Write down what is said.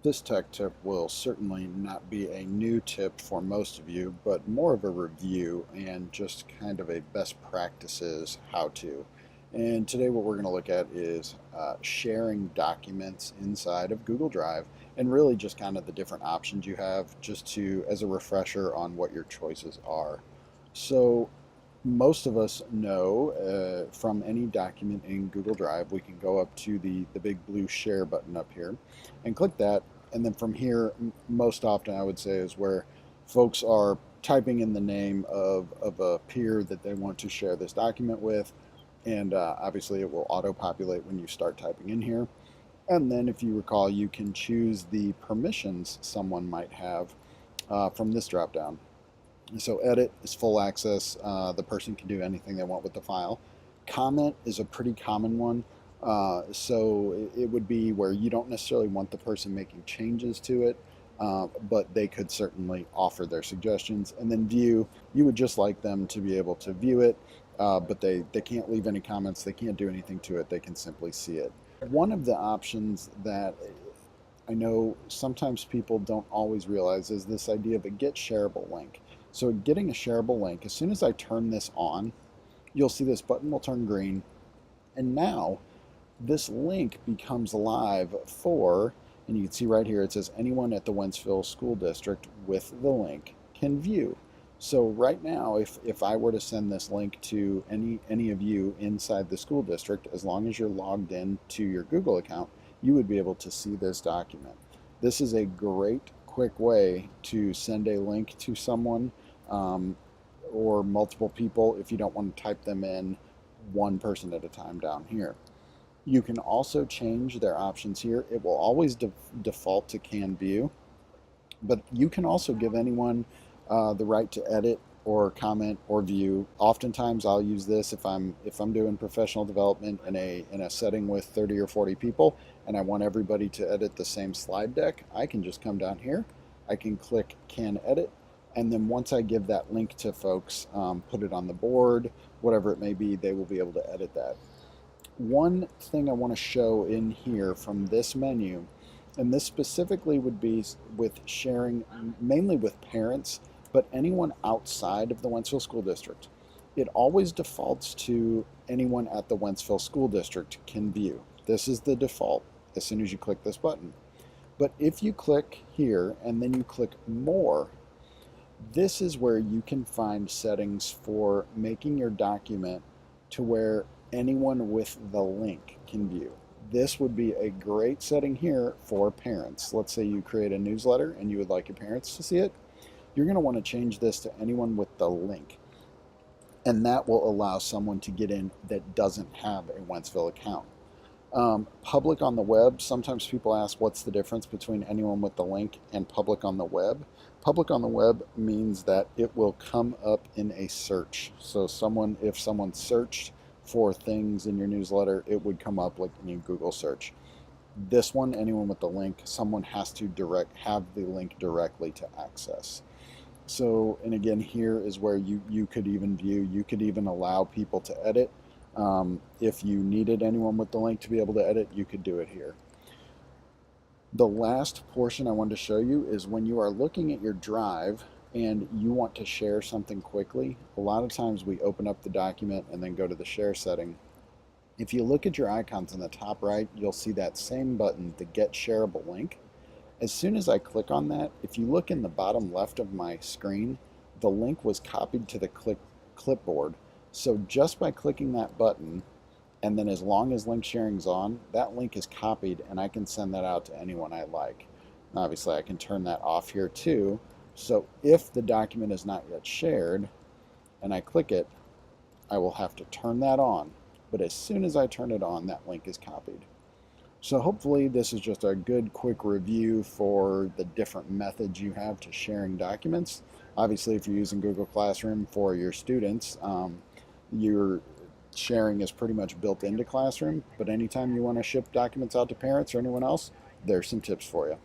This tech tip will certainly not be a new tip for most of you, but more of a review and just kind of a best practices how to. And today what we're going to look at is sharing documents inside of Google Drive and really just kind of the different options you have just to as a refresher on what your choices are. So most of us know from any document in Google Drive, we can go up to the big blue share button up here and click that. And then from here, most often I would say is where folks are typing in the name of a peer that they want to share this document with. And obviously it will auto-populate when you start typing in here. And then if you recall, you can choose the permissions someone might have from this drop down. So edit is full access. The person can do anything they want with the file. Comment is a pretty common one. So it would be where you don't necessarily want the person making changes to it, but they could certainly offer their suggestions. And then view, you would just like them to be able to view it, but they can't leave any comments. They can't do anything to it. They can simply see it. One of the options that I know sometimes people don't always realize is this idea of a get shareable link. So getting a shareable link, as soon as I turn this on, you'll see this button will turn green. And now this link becomes live for, and you can see right here, it says anyone at the Wentzville School District with the link can view. So right now, if I were to send this link to any of you inside the school district, as long as you're logged in to your Google account, you would be able to see this document. This is a great quick way to send a link to someone or multiple people if you don't want to type them in one person at a time down here. You can also change their options here. It will always default to can view, but you can also give anyone the right to edit or comment or view. Oftentimes I'll use this if I'm doing professional development in a setting with 30 or 40 people and I want everybody to edit the same slide deck. I can just come down here, I can click can edit, and then once I give that link to folks, put it on the board, whatever it may be, they will be able to edit that. One thing I want to show in here from this menu, and this specifically would be with sharing mainly with parents, but anyone outside of the Wentzville School District. It always defaults to anyone at the Wentzville School District can view. This is the default as soon as you click this button. But if you click here and then you click more, this is where you can find settings for making your document to where anyone with the link can view. This would be a great setting here for parents. Let's say you create a newsletter and you would like your parents to see it. You're going to want to change this to anyone with the link. And that will allow someone to get in that doesn't have a Wentzville account. Public on the web, sometimes people ask what's the difference between anyone with the link and public on the web. Public on the web means that it will come up in a search. So if someone searched for things in your newsletter, it would come up like in your Google search. This one, anyone with the link, someone has to have the link directly to access. So, and again, here is where you could even view, you could even allow people to edit. If you needed anyone with the link to be able to edit, you could do it here. The last portion I wanted to show you is when you are looking at your drive and you want to share something quickly. A lot of times we open up the document and then go to the share setting. If you look at your icons in the top right, you'll see that same button, the Get Shareable Link. As soon as I click on that, if you look in the bottom left of my screen, the link was copied to the clipboard. So just by clicking that button, and then as long as link sharing is on, that link is copied and I can send that out to anyone I like. Obviously I can turn that off here too. So if the document is not yet shared and I click it, I will have to turn that on. But as soon as I turn it on, that link is copied. So hopefully this is just a good quick review for the different methods you have to sharing documents. Obviously if you're using Google Classroom for your students, your sharing is pretty much built into Classroom, but anytime you want to ship documents out to parents or anyone else, there's some tips for you.